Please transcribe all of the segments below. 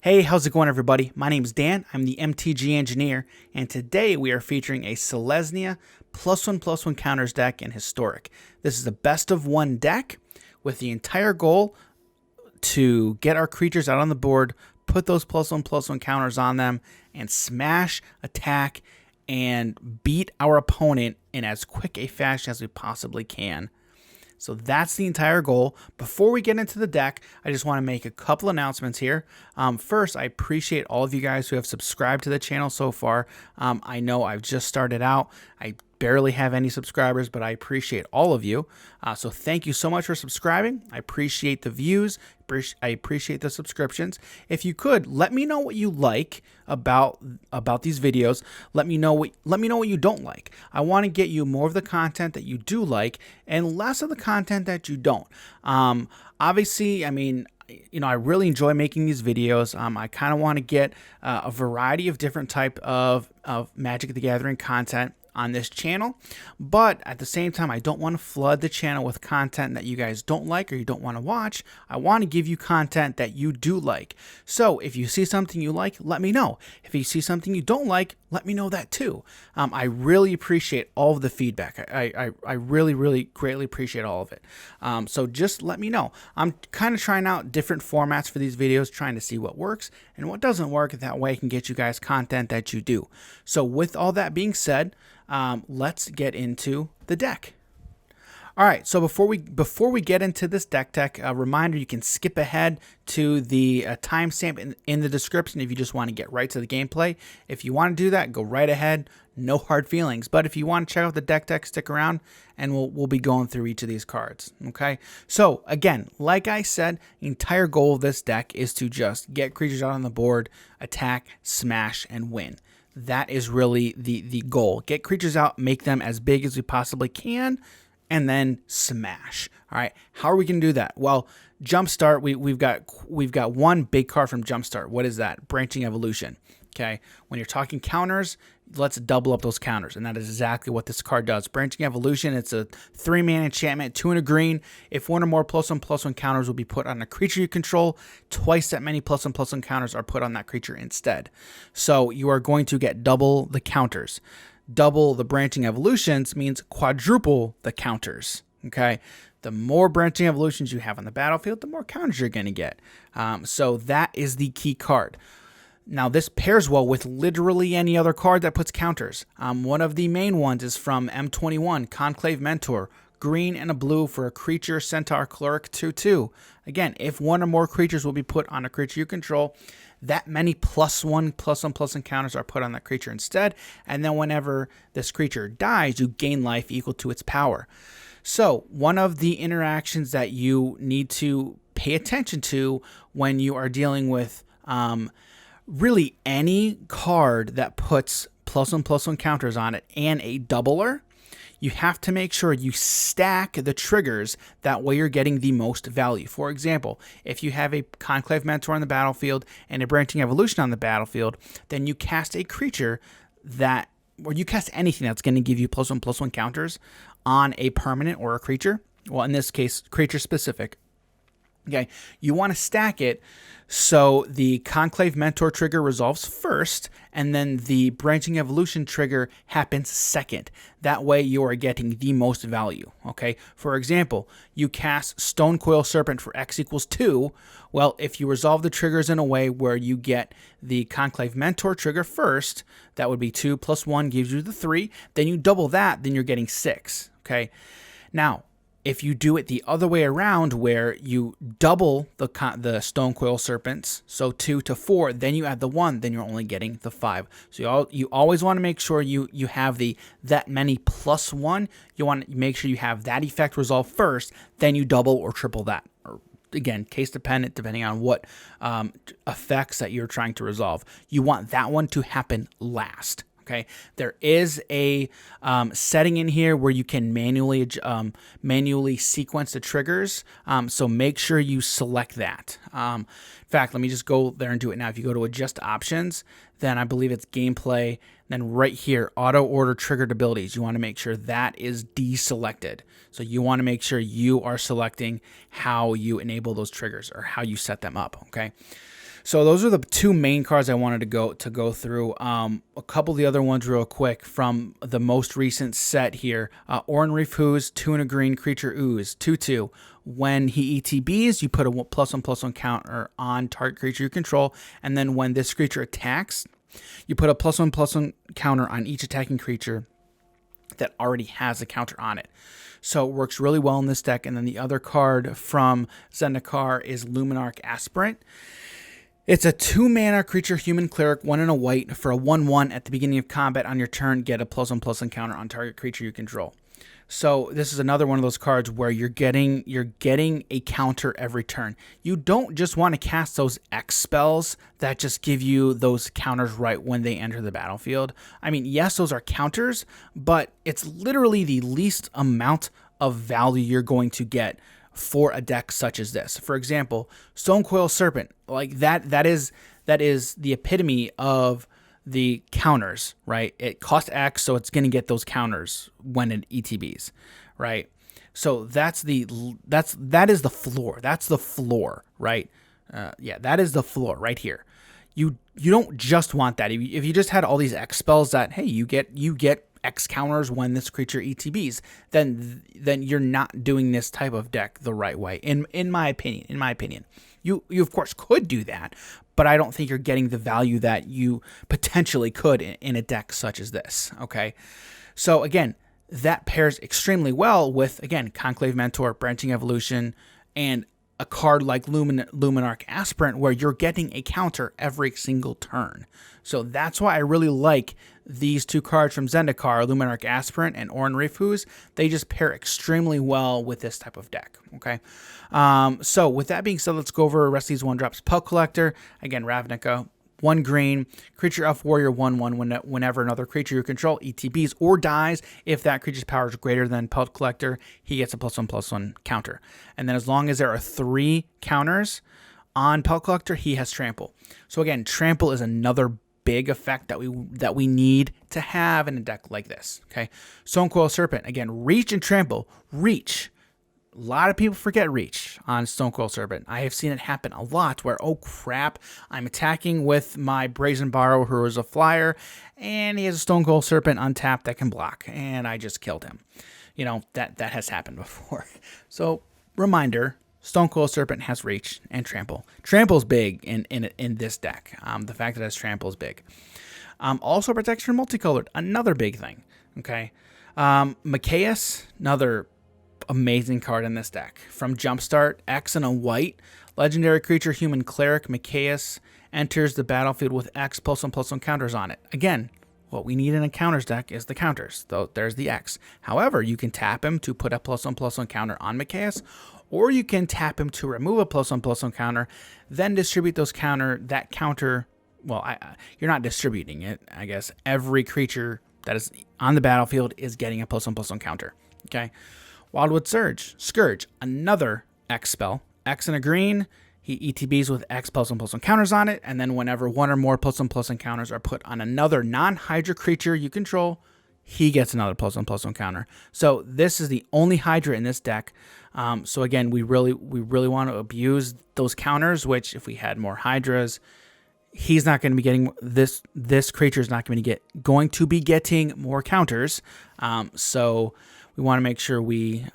Hey, how's it going, everybody? My name is Dan. I'm the MTG engineer, and today we are featuring a Selesnya +1/+1 counters deck in Historic. This is a best of one deck with the entire goal to get our creatures out on the board, put those +1/+1 counters on them, and smash, attack, and beat our opponent in as quick a fashion as we possibly can. So that's the entire goal. Before we get into the deck, I just want to make a couple announcements here. First, I appreciate all of you guys who have subscribed to the channel so far. I know I've just started out. I barely have any subscribers, but I appreciate all of you. So thank you so much for subscribing. I appreciate the views. I appreciate the subscriptions. If you could, let me know what you like about these videos. Let me know what you don't like. I want to get you more of the content that you do like and less of the content that you don't. Obviously, I mean, I really enjoy making these videos. I kind of want to get a variety of different type of Magic the Gathering content on this channel, but at the same time, I don't want to flood the channel with content that you guys don't like or you don't want to watch. I want to give you content that you do like. So if you see something you like, let me know. If you see something you don't like, let me know that too. I really appreciate all of the feedback. I really greatly appreciate all of it. So just let me know. I'm kind of trying out different formats for these videos, trying to see what works and what doesn't work. That way I can get you guys content that you do. So with all that being said, let's get into the deck. All right, so before we get into this deck tech, a reminder, you can skip ahead to the timestamp in the description if you just want to get right to the gameplay. If you want to do that, go right ahead, no hard feelings. But if you want to check out the deck tech, stick around and we'll be going through each of these cards, okay? So again, like I said, the entire goal of this deck is to just get creatures out on the board, attack, smash, and win. That is really the goal. Get creatures out, make them as big as we possibly can, and then smash. All right, how are we going to do that? Well, Jumpstart, we've got one big card from Jumpstart. What is that? Branching Evolution. Okay, when you're talking counters, let's double up those counters, and that is exactly what this card does. Branching Evolution, it's a 3-mana enchantment, 2 and a green. If one or more +1/+1 counters will be put on a creature you control, twice that many +1/+1 counters are put on that creature instead. So you are going to get double the counters. Double the Branching Evolutions means quadruple the counters, okay? The more Branching Evolutions you have on the battlefield, the more counters you're going to get. So that is the key card. Now, this pairs well with literally any other card that puts counters. One of the main ones is from M21, Conclave Mentor. Green and a blue for a creature, Centaur, Cleric, 2/2. Again, if one or more creatures will be put on a creature you control, that many +1/+1 counters are put on that creature instead. And then whenever this creature dies, you gain life equal to its power. So one of the interactions that you need to pay attention to when you are dealing with really any card that puts +1/+1 counters on it and a doubler, you have to make sure you stack the triggers. That way you're getting the most value. For example, if you have a Conclave Mentor on the battlefield and a Branching Evolution on the battlefield, then you cast a creature or you cast anything that's going to give you +1/+1 counters on a permanent or a creature. Well, in this case, creature specific. Okay, you want to stack it so the Conclave Mentor trigger resolves first, and then the Branching Evolution trigger happens second. That way you are getting the most value, okay? For example, you cast Stonecoil Serpent for X = 2. Well, if you resolve the triggers in a way where you get the Conclave Mentor trigger first, that would be 2 + 1 gives you the 3. Then you double that, then you're getting 6, okay? Now, if you do it the other way around, where you double the Stonecoil Serpents, so 2 to 4, then you add the 1, then you're only getting the 5. So you always want to make sure you have that many +1. You want to make sure you have that effect resolve first, then you double or triple that. Or again, case dependent, depending on what effects that you're trying to resolve. You want that one to happen last. Okay, there is a setting in here where you can manually sequence the triggers, so make sure you select that. In fact, let me just go there and do it now. If you go to Adjust Options, then I believe it's Gameplay, then right here, Auto Order Triggered Abilities. You want to make sure that is deselected. So you want to make sure you are selecting how you enable those triggers or how you set them up, okay? So those are the two main cards I wanted to go through. A couple of the other ones real quick from the most recent set here. Oran Reef Ooze, 2 and a green creature ooze, 2/2. When he ETBs, you put a +1/+1 counter on target creature you control, and then when this creature attacks, you put a +1/+1 counter on each attacking creature that already has a counter on it. So it works really well in this deck. And then the other card from Zendikar is Luminarch Aspirant. It's a 2-mana creature, human cleric, 1 and a white. For a 1/1 at the beginning of combat on your turn, get a +1/+1 counter on target creature you control. So this is another one of those cards where you're getting a counter every turn. You don't just want to cast those X spells that just give you those counters right when they enter the battlefield. I mean, yes, those are counters, but it's literally the least amount of value you're going to get for a deck such as this. For example, Stonecoil Serpent, like that is the epitome of the counters, right? It costs X, so it's going to get those counters when it ETBs, right? So that is the floor. That's the floor, right? Yeah, that is the floor right here. You don't just want that. If you just had all these X spells that, hey, you get X counters when this creature ETBs, then you're not doing this type of deck the right way. In my opinion, you of course could do that, but I don't think you're getting the value that you potentially could in a deck such as this. Okay, so again, that pairs extremely well with, again, Conclave Mentor, Branching Evolution, and a card like Luminarch Aspirant, where you're getting a counter every single turn. So that's why I really like these two cards from Zendikar, Luminarch Aspirant and Oran Reef Ooze. They just pair extremely well with this type of deck. Okay, so with that being said, let's go over the rest of these 1-drops. Pelt Collector, again, Ravnica, 1 green, creature elf warrior 1/1. Whenever another creature you control ETBs or dies, if that creature's power is greater than Pelt Collector, he gets a +1/+1 counter. And then as long as there are 3 counters on Pelt Collector, he has Trample. So again, Trample is another big effect that we need to have in a deck like this. Okay, Stonecoil Serpent, again, Reach and Trample. Reach. A lot of people forget Reach on Stonecoil Serpent. I have seen it happen a lot where, oh crap, I'm attacking with my Brazen Borrower who is a flyer, and he has a Stonecoil Serpent untapped that can block, and I just killed him. You know, that has happened before. So, reminder, Stonecoil Serpent has Reach and Trample. Trample's big in this deck. The fact that it has Trample is big. Also, Protection Multicolored, another big thing. Okay, Mikaeus, another amazing card in this deck. From Jumpstart, X and a white, legendary creature, human cleric, Mikaeus enters the battlefield with X +1/+1 counters on it. Again, what we need in a counters deck is the counters. Though there's the X. However, you can tap him to put a +1/+1 counter on Mikaeus, or you can tap him to remove a +1/+1 counter, then distribute that counter. Well, you're not distributing it, I guess. Every creature that is on the battlefield is getting a +1/+1 counter. Okay. Wildwood Scourge, another X spell. X and a green, he ETBs with X +1/+1 counters on it, and then whenever 1 or more +1/+1 counters are put on another non-Hydra creature you control, he gets another +1/+1 counter. So this is the only Hydra in this deck. So again, we really want to abuse those counters, which if we had more Hydras, he's not going to be getting this creature is not going to be getting more counters. So we want to make sure we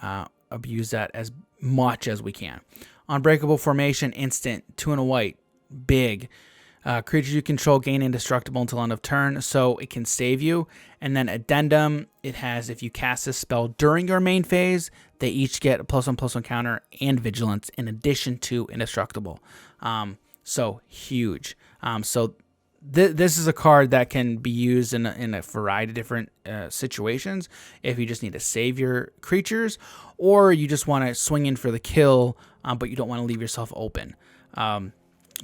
abuse that as much as we can. Unbreakable Formation, instant, 2 and a white, big. Creatures you control gain indestructible until end of turn, so it can save you. And then Addendum, it has, if you cast this spell during your main phase, they each get a +1/+1 counter and Vigilance in addition to indestructible. So huge. This is a card that can be used in a variety of different situations. If you just need to save your creatures, or you just want to swing in for the kill, but you don't want to leave yourself open.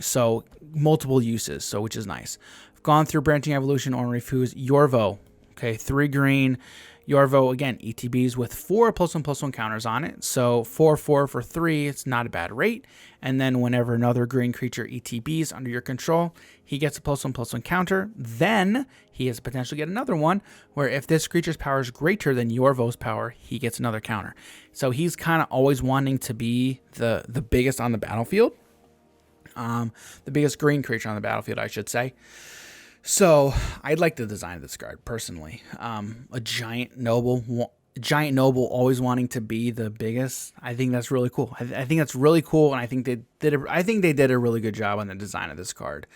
So multiple uses, which is nice. I've gone through Branching Evolution, Oran Reef Ooze, Yorvo. Okay, 3 green. Yorvo, again, ETBs with 4 +1/+1 counters on it. So 4/4 for 3, it's not a bad rate. And then whenever another green creature ETBs under your control, he gets a +1/+1 counter. Then he has potential to get another one, where if this creature's power is greater than Yorvo's power, he gets another counter. So he's kind of always wanting to be the biggest on the battlefield. The biggest green creature on the battlefield, I should say. So I'd like the design of this card personally. A giant noble, always wanting to be the biggest. I think that's really cool. I think that's really cool, and I think they did a really good job on the design of this card.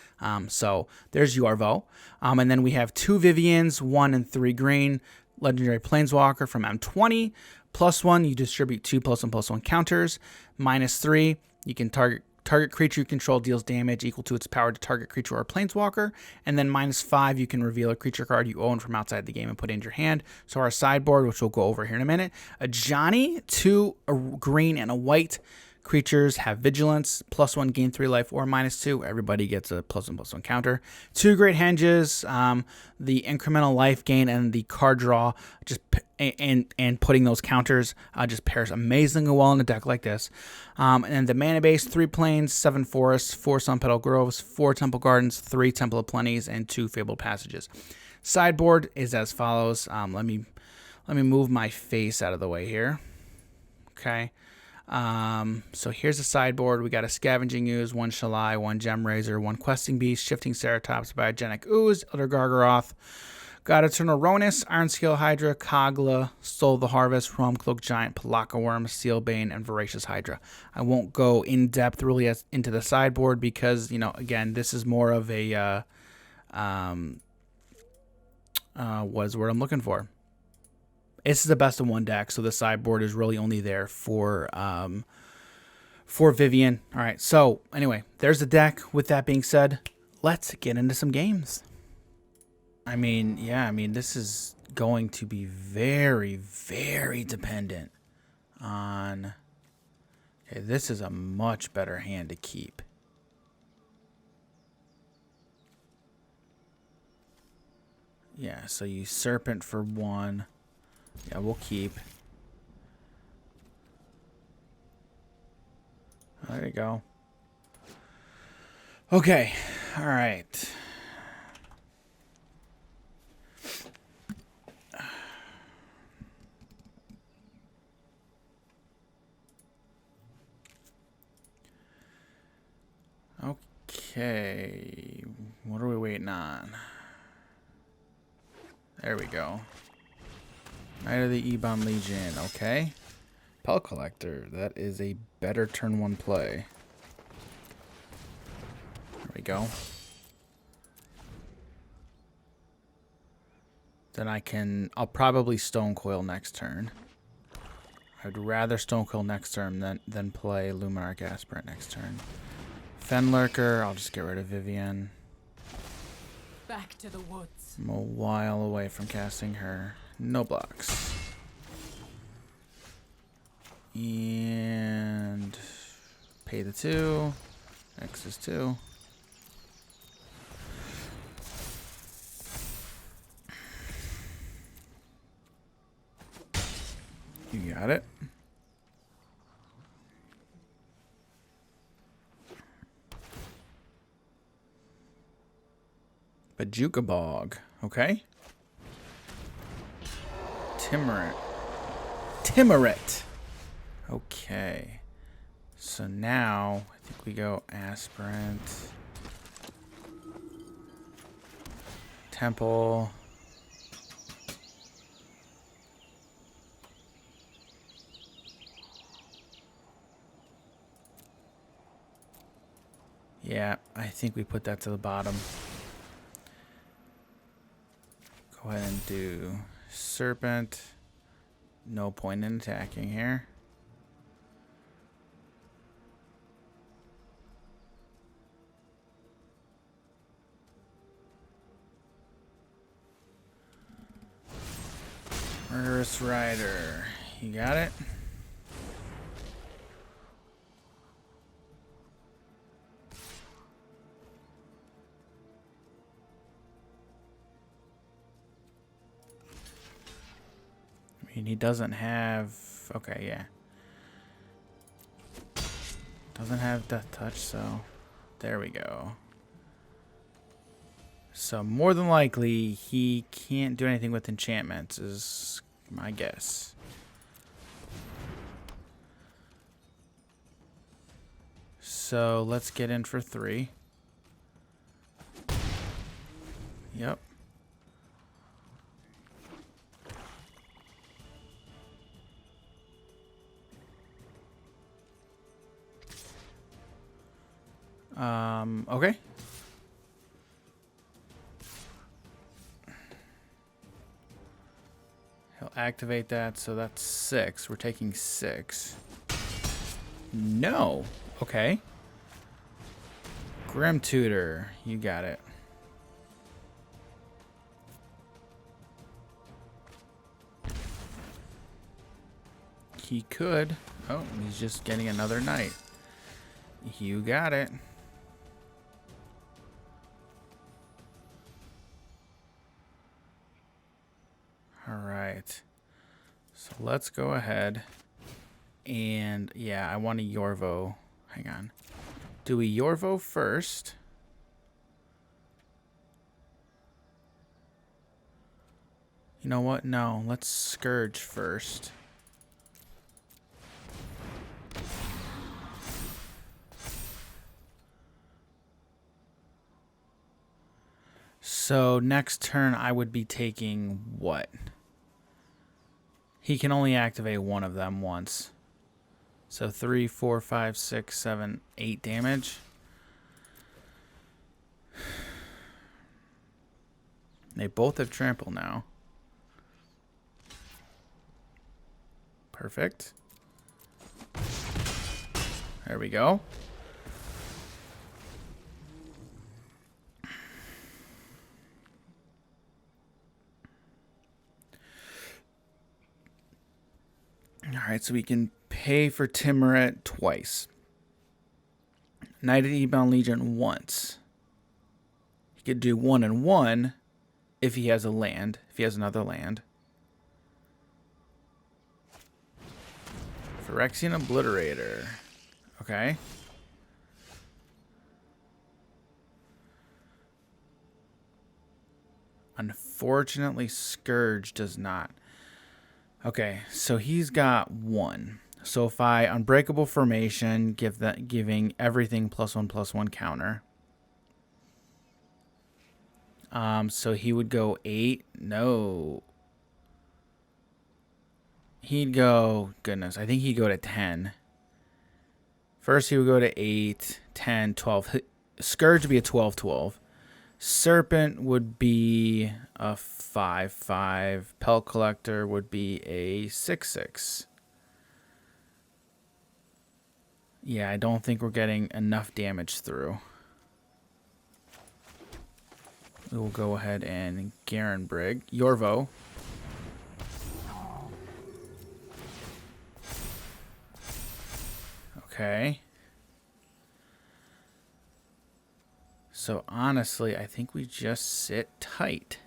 So there's Yorvo, and then we have 2 Vivians, 1 and 3 green, legendary planeswalker from M20. +1, you distribute 2 +1/+1 counters. -3, you can target creature you control deals damage equal to its power to target creature or planeswalker. And then -5, you can reveal a creature card you own from outside the game and put it in your hand. So our sideboard, which we'll go over here in a minute, a Johnny, 2 a green and a white. Creatures have vigilance, +1, gain 3 life, or -2. Everybody gets a +1/+1 counter. 2 great henges, the incremental life gain and the card draw, just and putting those counters just pairs amazingly well in a deck like this. And then the mana base: 3 plains, 7 forests, 4 sun petal groves, 4 temple gardens, 3 temple of plenties, and 2 fabled passages. Sideboard is as follows. Let me move my face out of the way here. Okay. So here's the sideboard. We got a Scavenging Ooze, 1 Shalai, 1 Gem Razor, 1 Questing Beast, Shifting Ceratops, Biogenic Ooze, Elder Gargaroth, got Eternal Ronus, Iron Scale Hydra, Kogla, Soul of the Harvest, Realmcloak Giant, Palaka Worm, Sealbane, and Voracious Hydra. I won't go in depth really into the sideboard because, again, this is more of a, what is the word I'm looking for? This is the best of 1 deck, so the sideboard is really only there for Vivian. All right, so anyway, there's the deck. With that being said, let's get into some games. I mean, this is going to be very, very dependent on... Okay, this is a much better hand to keep. Yeah, so you Serpent for 1... Yeah, we'll keep. There you go. Okay. All right. Okay. What are we waiting on? There we go. Knight of the Ebon Legion, okay. Pel Collector, that is a better turn 1 play. There we go. Then I'll probably Stone Coil next turn. I'd rather Stone Coil next turn than play Luminarch Aspirant next turn. Fenlurker, I'll just get rid of Vivian. Back to the woods. I'm a while away from casting her. No blocks. And pay the 2. X is 2. You got it. Bajuka Bog. Okay. Timurit. Okay. So now, I think we go Aspirant. Temple. Yeah, I think we put that to the bottom. Go ahead and do Serpent. No point in attacking here. Murderous Rider. You got it? I mean, he doesn't have... Okay, yeah. Doesn't have Death Touch, so... There we go. So, more than likely, he can't do anything with enchantments, is my guess. so let's get in for 3. Yep. Okay. He'll activate that, so that's 6. We're taking 6. No. Okay. Grim Tutor. You got it. He could. Oh, he's just getting another knight. You got it. All right. So let's go ahead. And yeah, I want a Yorvo. Hang on. Do we Yorvo first? You know what? No, let's Scourge first. So next turn I would be taking what? He can only activate one of them once. So 3, 4, 5, 6, 7, 8 damage. They both have trample now. Perfect. There we go. Alright, so we can pay for Timuret twice. Knight of Ebon Legion once. He could do 1 and 1 if he has a land, if he has another land. Phyrexian Obliterator. Okay. Unfortunately, Scourge does not. Okay, so he's got 1. So if I Unbreakable Formation, giving everything +1/+1 counter. So he would go 8. No. He'd go, goodness, I think he'd go to 10. First he would go to 8, 10, 12. Scourge would be a 12/12. Serpent would be a 5/5. Pelt Collector would be a 6/6. Yeah, I don't think we're getting enough damage through. We will go ahead and Garen Brig. Yorvo. Okay. So honestly, I think we just sit tight.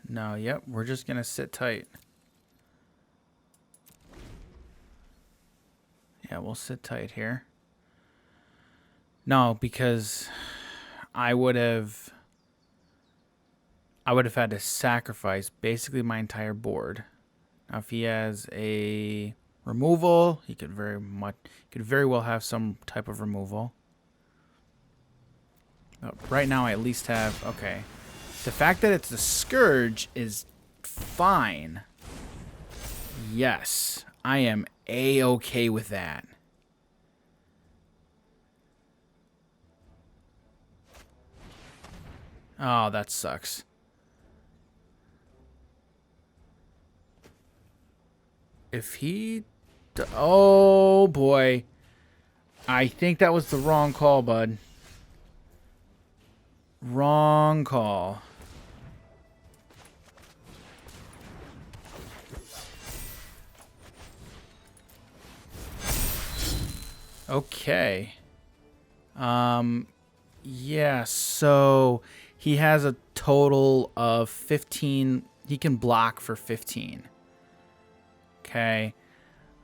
No, yep, we're just going to sit tight. Yeah, we'll sit tight here. No, because I would have had to sacrifice basically my entire board. Now, if he has a removal, he could very well have some type of removal. But right now, I at least have, okay. The fact that it's the Scourge is fine. Yes, I am A-okay with that. Oh, that sucks. If he... Oh, boy. I think that was the wrong call, bud. Wrong call. Okay. Yeah, so he has a total of 15. He can block for 15. Okay.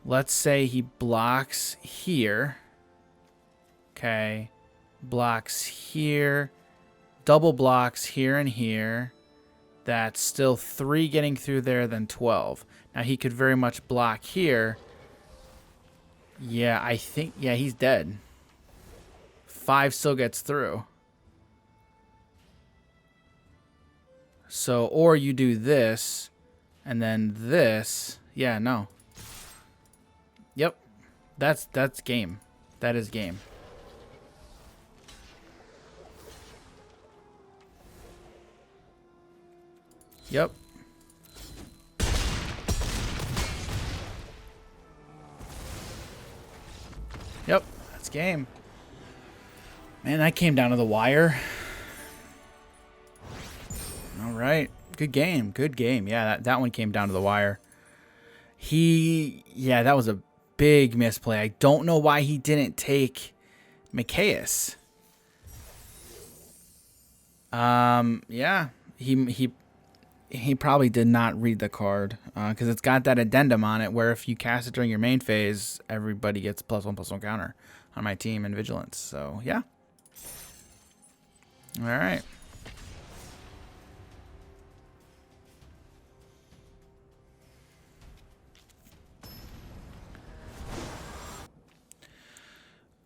Let's say he blocks here. Okay. Blocks here. Double blocks here and here. That's still 3 getting through there, then 12. Now he could very much block here. Yeah, I think, yeah, he's dead. 5 still gets through. So, or you do this, and then this. Yeah, no. Yep. That's game. That is game. Yep. Yep, that's game. Man, that came down to the wire. All right. Good game. Good game. Yeah, that one came down to the wire. Yeah, that was a big misplay. I don't know why he didn't take Micaeus. Yeah, he probably did not read the card because it's got that addendum on it where if you cast it during your main phase, everybody gets +1/+1 counter on my team in Vigilance. So yeah. All right.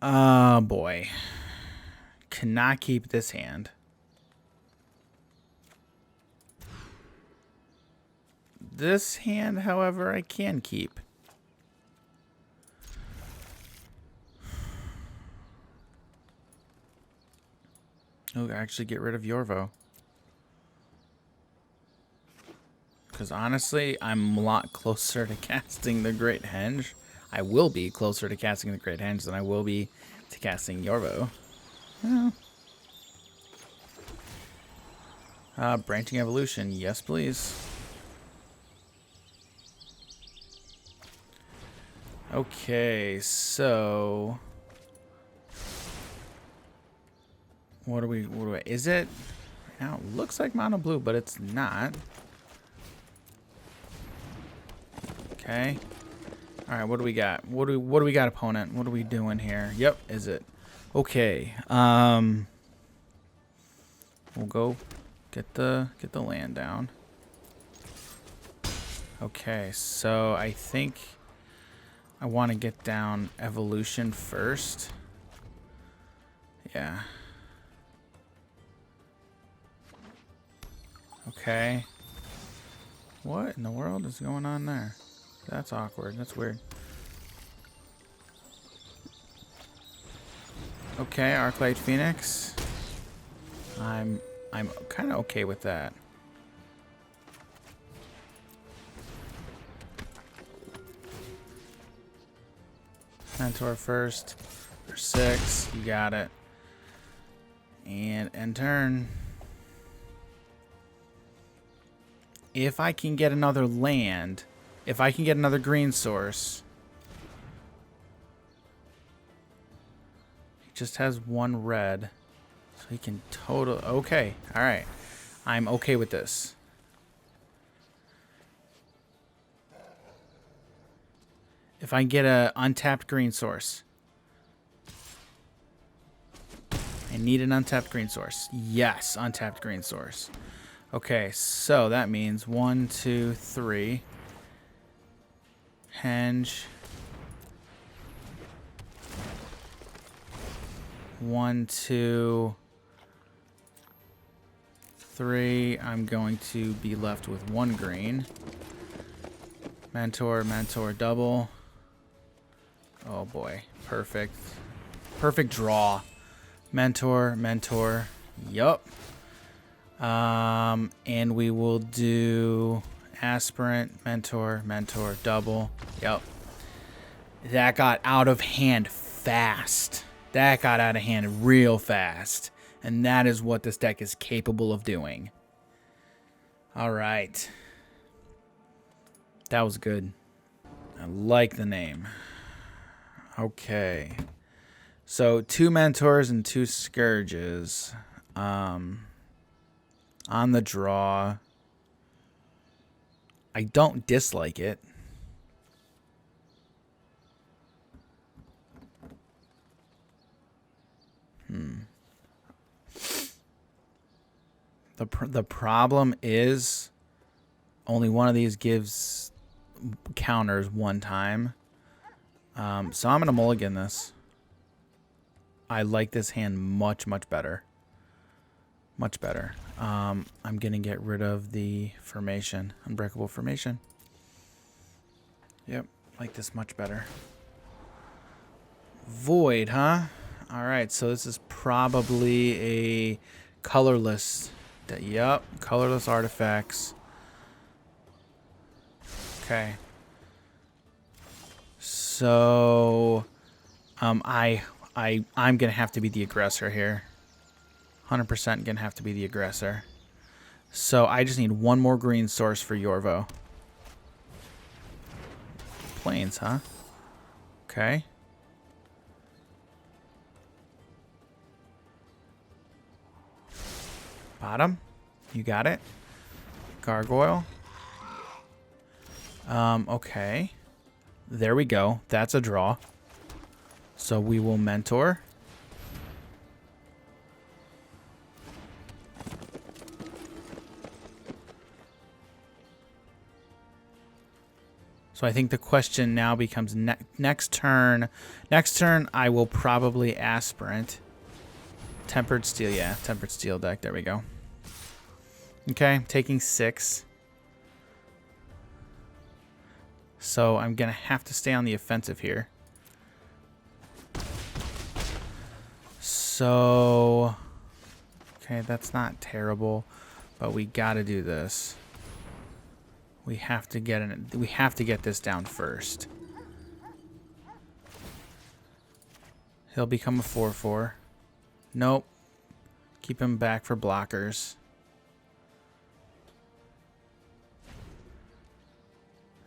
Oh boy. Cannot keep this hand. This hand, however, I can keep. Oh, actually get rid of Yorvo. Because honestly, I'm a lot closer to casting the Great Henge. I will be closer to casting the Great Henge than I will be to casting Yorvo. Well. Branching Evolution, yes please. Okay, so is it right now? It looks like mono blue, but it's not. Okay. All right, what do we got? What do we got, opponent? What are we doing here? Yep, is it? Okay. We'll go get the land down. Okay, so I think I want to get down evolution first. Yeah. Okay. What in the world is going on there? That's awkward. That's weird. Okay, Arclight Phoenix. I'm kind of okay with that. Mentor first. For 6. You got it. And end turn. If I can get another land, if I can get another green source. He just has 1 red. So he can total. Okay. All right. I'm okay with this. If I can get a untapped green source. I need an untapped green source. Yes, untapped green source. Okay, so that means 1, 2, 3. Henge. 1, 2, 3. I'm going to be left with 1 green. Mentor, mentor, double. Oh boy, perfect. Perfect draw. Mentor, mentor. Yup. And we will do aspirant, mentor, mentor, double. Yup. That got out of hand fast. That got out of hand real fast. And that is what this deck is capable of doing. All right. That was good. I like the name. Okay. So 2 mentors and 2 scourges. On the draw. I don't dislike it. The problem is only one of these gives counters one time. So I'm gonna mulligan this. I like this hand much better. Much better. I'm gonna get rid of the formation, unbreakable formation. Yep, like this much better. Void, huh? All right, so this is probably a colorless. Yep, colorless artifacts. Okay. So, I'm gonna have to be the aggressor here. 100% gonna have to be the aggressor. So I just need one more green source for Yorvo. Plains, huh? Okay. Bottom. You got it. Gargoyle. Okay. There we go. That's a draw. So we will mentor. So I think the question now becomes next turn. Next turn, I will probably aspirant. Tempered steel, yeah. Tempered steel deck. There we go. Okay, taking 6. So I'm going to have to stay on the offensive here. So, okay, that's not terrible, but we got to do this. We have to get this down first. He'll become a 4/4. Nope. Keep him back for blockers.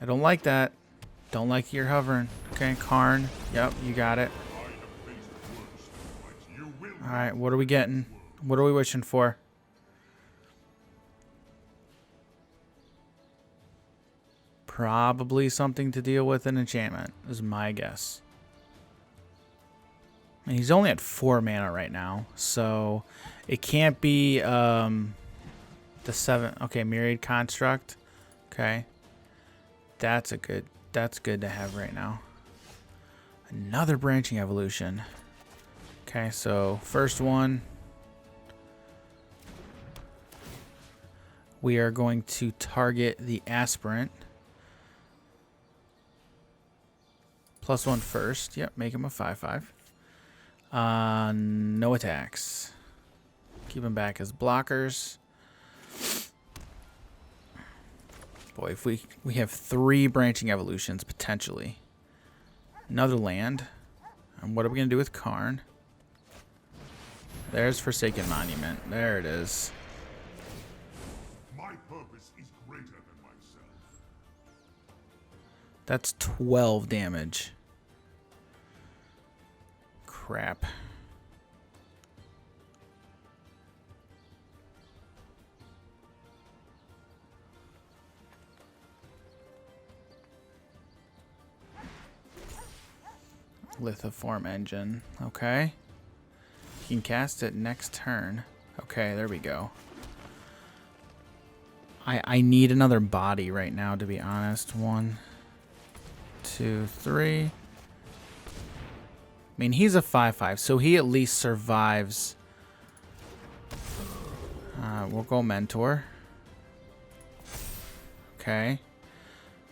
I don't like that. Don't like you're hovering. Okay, Karn. Yep, you got it. Alright, what are we getting? What are we wishing for? Probably something to deal with an enchantment, is my guess. And he's only at 4 mana right now, so it can't be the 7. Okay, Myriad Construct. Okay. That's good to have right now. Another branching evolution. Okay, so first one. We are going to target the aspirant. +1 first. Yep, make him a 5/5. No attacks. Keep him back as blockers. Boy, if we have 3 branching evolutions potentially. Another land. And what are we gonna do with Karn? There's Forsaken Monument. There it is. My purpose is greater than myself. That's 12 damage. Crap. Lithoform engine. Okay. You can cast it next turn. Okay, there we go. I need another body right now, to be honest. 1, 2, 3. I mean, he's a 5/5, so he at least survives. We'll go mentor. Okay.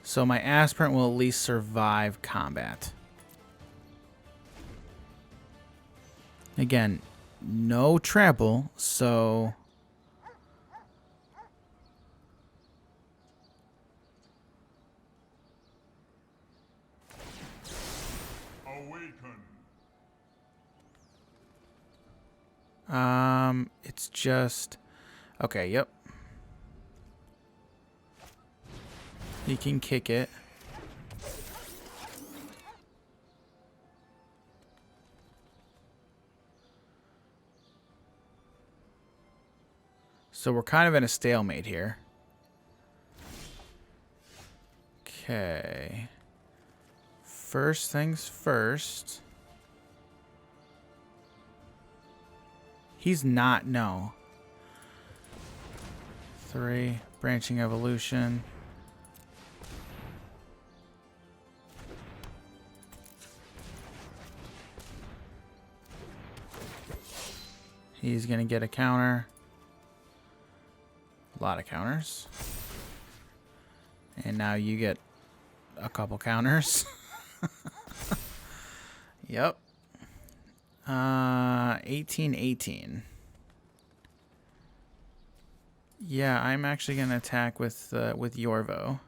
So my aspirant will at least survive combat. Again, no trample, so... Awaken. It's just... Okay, yep. He can kick it. So we're kind of in a stalemate here. Okay. First things first. He's not, no. 3. Branching Evolution. He's going to get a counter. A lot of counters. And now you get a couple counters. Yep. 18. Yeah, I'm actually going to attack with Yorvo.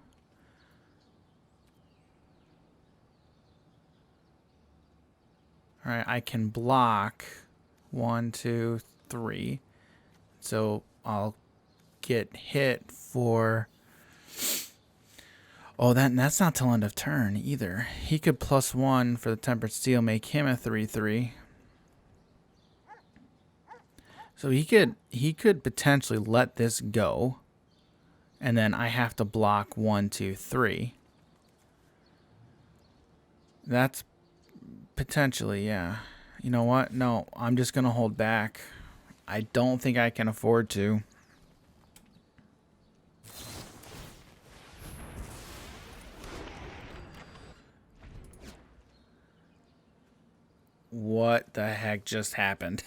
All right, I can block 1, 2, 3. So I'll get hit for... Oh, that's not till end of turn either. He could +1 for the Tempered Steel, make him a 3/3. So he could potentially let this go, and then I have to block 1, 2, 3. That's potentially, yeah. You know what? No, I'm just gonna hold back. I don't think I can afford to. What the heck just happened?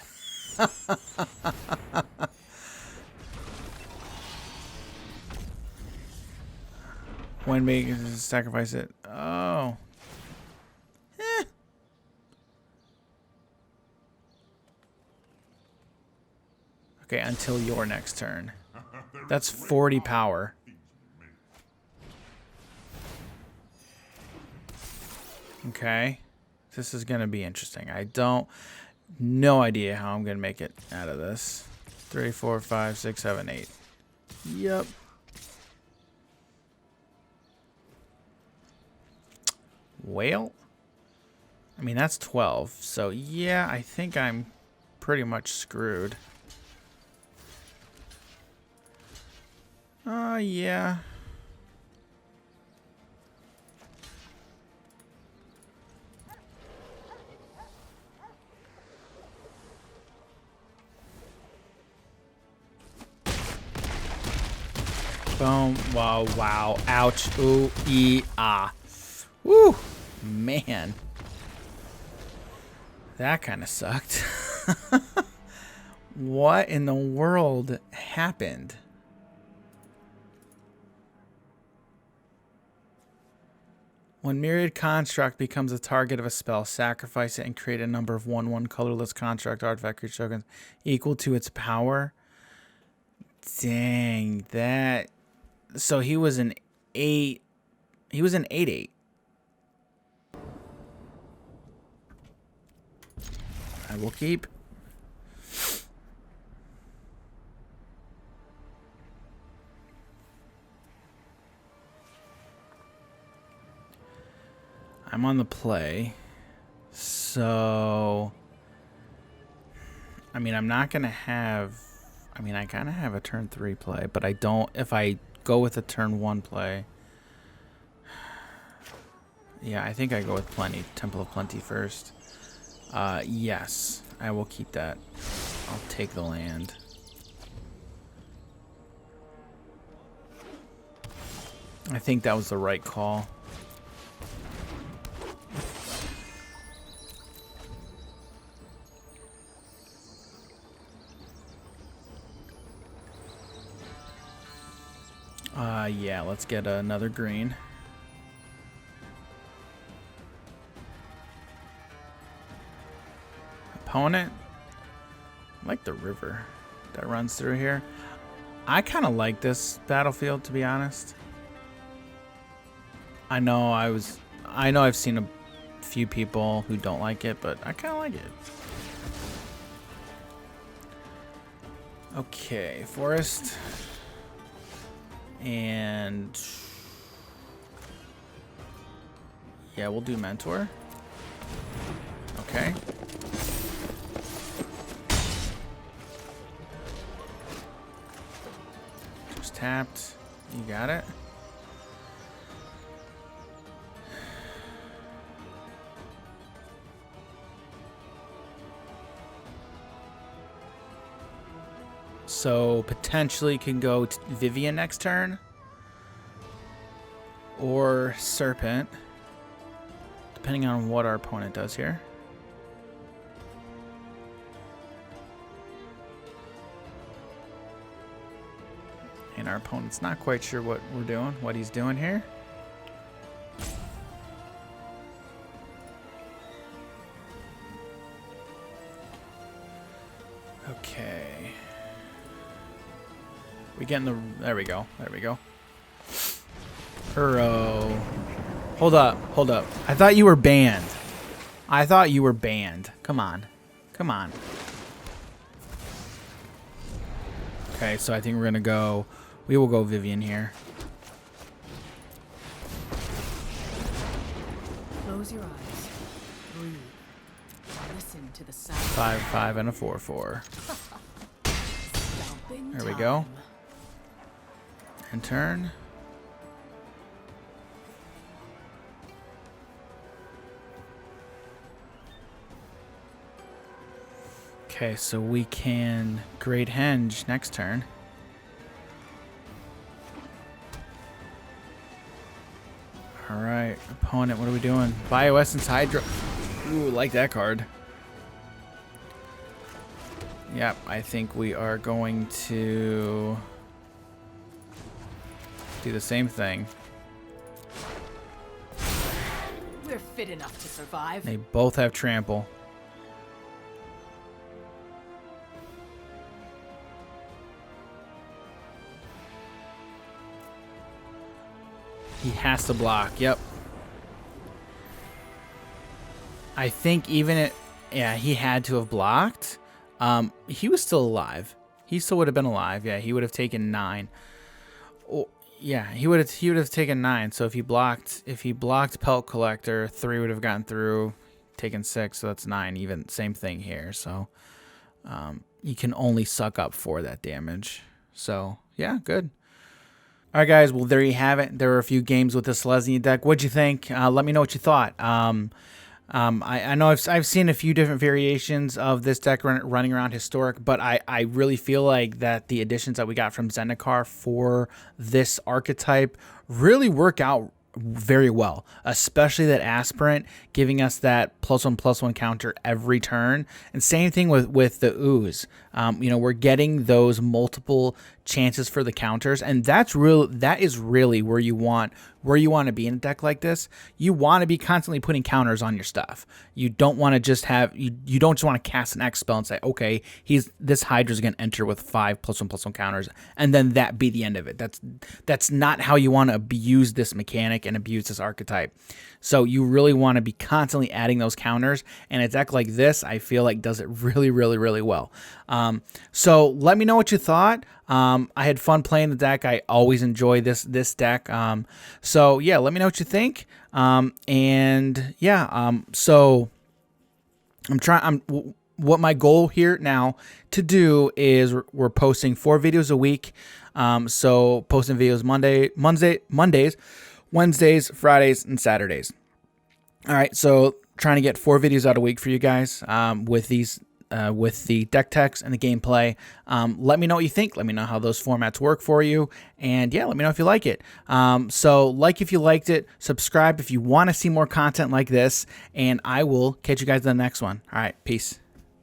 When we sacrifice it. Oh. Okay, until your next turn. That's 40 power. Okay. This is going to be interesting. No idea how I'm going to make it out of this. 3, 4, 5, 6, 7, 8. Yep. Well, I mean, that's 12. So, yeah, I think I'm pretty much screwed. Yeah. Boom. Wow, wow. Ouch. Ooh, ah. Woo. Man. That kind of sucked. What in the world happened? When Myriad Construct becomes a target of a spell, sacrifice it and create a number of 1/1 colorless construct artifact creature tokens equal to its power. Dang, that... So he was an 8... He was an 8/8. I will keep. I'm on the play. So... I mean, I'm not going to have... I mean, I kind of have a turn 3 play, but I don't... If I go with a turn 1 play... Yeah, I think I go with Plenty. Temple of Plenty first. Yes, I will keep that. I'll take the land. I think that was the right call. Yeah, let's get another green. Opponent. I like the river that runs through here. I kind of like this battlefield, to be honest. I know I've seen a few people who don't like it, but I kind of like it. Okay, forest. And yeah, we'll do mentor. Okay. Just tapped. You got it. So potentially can go Vivian next turn. Or Serpent. Depending on what our opponent does here. And our opponent's not quite sure what we're doing, what he's doing here. Okay. We getting the... There we go. There we go. Hurro. Hold up. Hold up. I thought you were banned. I thought you were banned. Come on. Come on. Okay, so I think we're going to go... We will go Vivian here. Close your eyes. Breathe. Listen to the sound. 5/5 and a 4/4. There we go. And turn. Okay, so we can Great Henge next turn. All right, opponent, what are we doing? Bioessence Hydro. Ooh, like that card. Yep, I think we are going to do the same thing. We're fit enough to survive. They both have trample. He has to block. Yep. I think even it... Yeah, he had to have blocked. He was still alive. He still would have been alive. Yeah, he would have taken 9. Oh, yeah, he would have taken 9. So if he blocked Pelt Collector, 3 would have gotten through, taken 6. So that's 9. Even same thing here. So you can only suck up 4 that damage. So yeah, good. All right, guys. Well, there you have it. There were a few games with the Selesnya deck. What'd you think? Let me know what you thought. I know I've seen a few different variations of this deck running around Historic, but I really feel like that the additions that we got from Zendikar for this archetype really work out very well, especially that Aspirant giving us that +1/+1 counter every turn. And same thing with the Ooze. You know, we're getting those multiple chances for the counters, and that is really where you want to be in a deck like this. You want to be constantly putting counters on your stuff. You don't want to just have you don't just want to cast an X spell and say, okay, this Hydra's gonna enter with 5 +1/+1 counters, and then that be the end of it. That's not how you want to abuse this mechanic and abuse this archetype. So you really want to be constantly adding those counters, and a deck like this, I feel like, does it really, really, really well. So let me know what you thought. I had fun playing the deck. I always enjoy this deck. So yeah, let me know what you think. And yeah, so what my goal here now to do is we're posting 4 videos a week. So posting videos Mondays, Wednesdays, Fridays, and Saturdays. All right, so trying to get 4 videos out a week for you guys with these. With the deck techs and the gameplay. Let me know what you think. Let me know how those formats work for you. And yeah, let me know if you like it. So like if you liked it, subscribe if you want to see more content like this, and I will catch you guys in the next one. All right, peace.